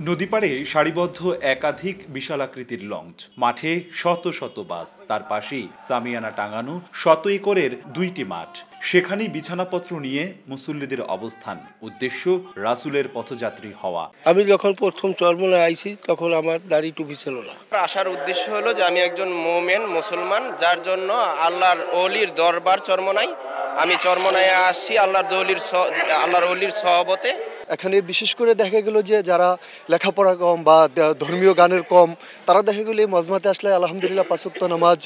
নদীপাড়ে সারিবদ্ধ একাধিক বিশালাকৃতির লঞ্চ, মাঠে শত শত বাস, তার পাশেই সামিয়ানা টাঙানো শত একরের 2টি মাঠ। সেখানেই বিছানাপত্র নিয়ে মুসল্লিদের অবস্থান, উদ্দেশ্য রাসূলের পথযাত্রী হওয়া। আমি যখন প্রথম চরমনায় আইছি তখন আমার দাড়ি টুপি ছিল না। আসার উদ্দেশ্য হলো যে আমি একজন মুমিন মুসলমান, যার জন্য আল্লাহর ওলির দরবার চরমনাই। আমি চরমনায় আসছি আল্লাহর ওলির সহবতে। এখানে বিশেষ করে দেখা গেল যে যারা লেখাপড়া কম বা ধর্মীয় গানের কম, তারা দেখা গেল এই মজমাতে আসলে আলহামদুলিল্লাহ 5 ওয়াক্ত নামাজ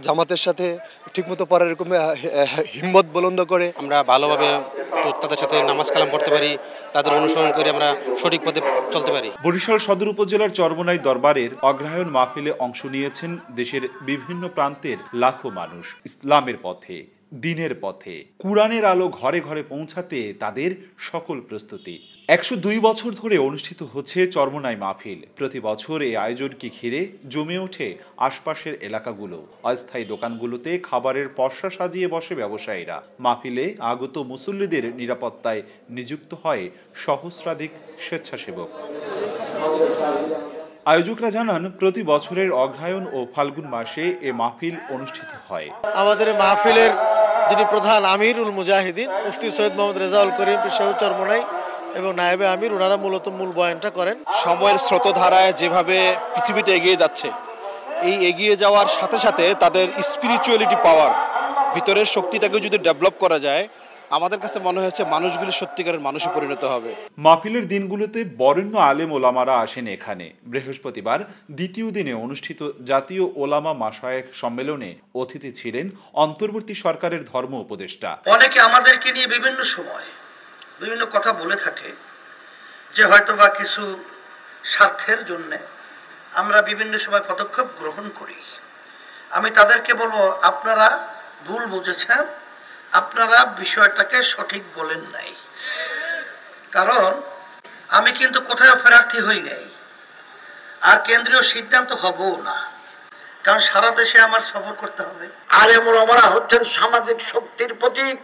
জামাতের সাথে ঠিকমতো পড়ার এরকম হিম্মত বুলন্দ করে আমরা ভালোভাবে তাদের সাথে নামাজ কালাম পড়তে পারি, তাদের অনুসরণ করে আমরা সঠিক পথে চলতে পারি। বরিশাল সদর উপজেলার চরমনাই দরবারের অগ্রহায়ণ মাহফিলে অংশ নিয়েছেন দেশের বিভিন্ন প্রান্তের লাখো মানুষ। ইসলামের পথে, দিনের পথে, কুরআনের আলো ঘরে ঘরে পৌঁছাতে তাদের সকল প্রস্তুতি। 102 বছর ধরে অনুষ্ঠিত হচ্ছে চরমনাই মাহফিল। প্রতি বছর এই আয়োজনকে ঘিরে জমে ওঠে আশপাশের এলাকাগুলো। অস্থায়ী দোকানগুলোতে খাবারের পসরা সাজিয়ে বসে ব্যবসায়ীরা। মাহফিলে আগত মুসল্লিদের নিরাপত্তায় নিযুক্ত হয় সহস্রাধিক স্বেচ্ছাসেবক। আয়োজকরা জানান, প্রতি বছরের অগ্রহায়ণ ও ফাল্গুন মাসে এ মাহফিল অনুষ্ঠিত হয়। আমাদের মাহফিলের যিনি প্রধান আমিরুল মুজাহিদিন মুফতি সৈয়দ মোহাম্মদ রেজাউল করিম পেশাউ চরমনাই এবং নায়েবে আমির, ওনারা মূলত মূল বয়ানটা করেন। সময়ের স্রোতধারায় যেভাবে পৃথিবীটা এগিয়ে যাচ্ছে, এই এগিয়ে যাওয়ার সাথে সাথে তাদের স্পিরিচুয়ালিটি পাওয়ার, ভিতরের শক্তিটাকে যদি ডেভেলপ করা যায়, আমাদের কাছে মনে হচ্ছে মানুষগুলি সত্যিকারের মানুষে পরিণত হবে। মাহফিলের দিনগুলোতে বরেণ্য আলেম ওলামারা আসেন এখানে। বৃহস্পতিবার দ্বিতীয় দিনে অনুষ্ঠিত জাতীয় ওলামা মাশায়েখ সম্মেলনে অতিথি ছিলেন অন্তর্বর্তী সরকারের ধর্ম উপদেষ্টা। অনেকে আমাদেরকে নিয়ে বিভিন্ন সময় বিভিন্ন কথা বলে থাকে যে হয়তোবা কিছু স্বার্থের জন্য আমরা বিভিন্ন সময় পদক্ষেপ গ্রহণ করি। আমি তাদেরকে বলবো, আপনারা ভুল বুঝেছেন, আপনারা বিষয়টাকে সঠিক বলেন নাই। কারণ আমি কিন্তু কোথাও প্রার্থী হই নাই, আর কেন্দ্রীয় সিদ্ধান্ত হবও না, কারণ সারা দেশে আমার সফর করতে হবে। আলেম ওলামারা হচ্ছেন সামাজিক শক্তির প্রতীক।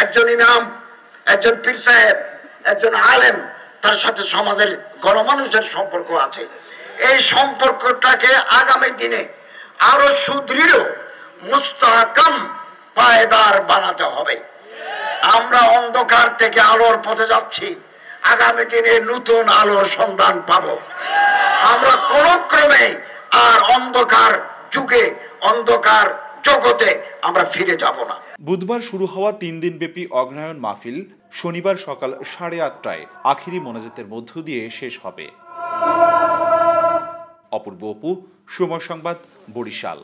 একজন ইমাম, একজন পীর সাহেব, একজন আলেম, তার সাথে সমাজের গণমানুষের সম্পর্ক আছে। এই সম্পর্কটাকে আগামী দিনে আরো সুদৃঢ়, মুস্তাহকাম, পায়দার বানাতে হবে। আমরা অন্ধকার থেকে আলোর পথে যাচ্ছি, আগামী দিনে নতুন আলোর সন্ধান পাব। আমরা কোন ক্রমে আর অন্ধকার যুগে, অন্ধকার জগতে আমরা ফিরে যাব না। বুধবার শুরু হওয়া 3 দিনব্যাপী অগ্রহায়ণ মাহফিল শনিবার সকাল 8:30টায় আখিরি মোনাজাতের মধ্য দিয়ে শেষ হবে। অপূর্ব অপু, সময় সংবাদ, বরিশাল।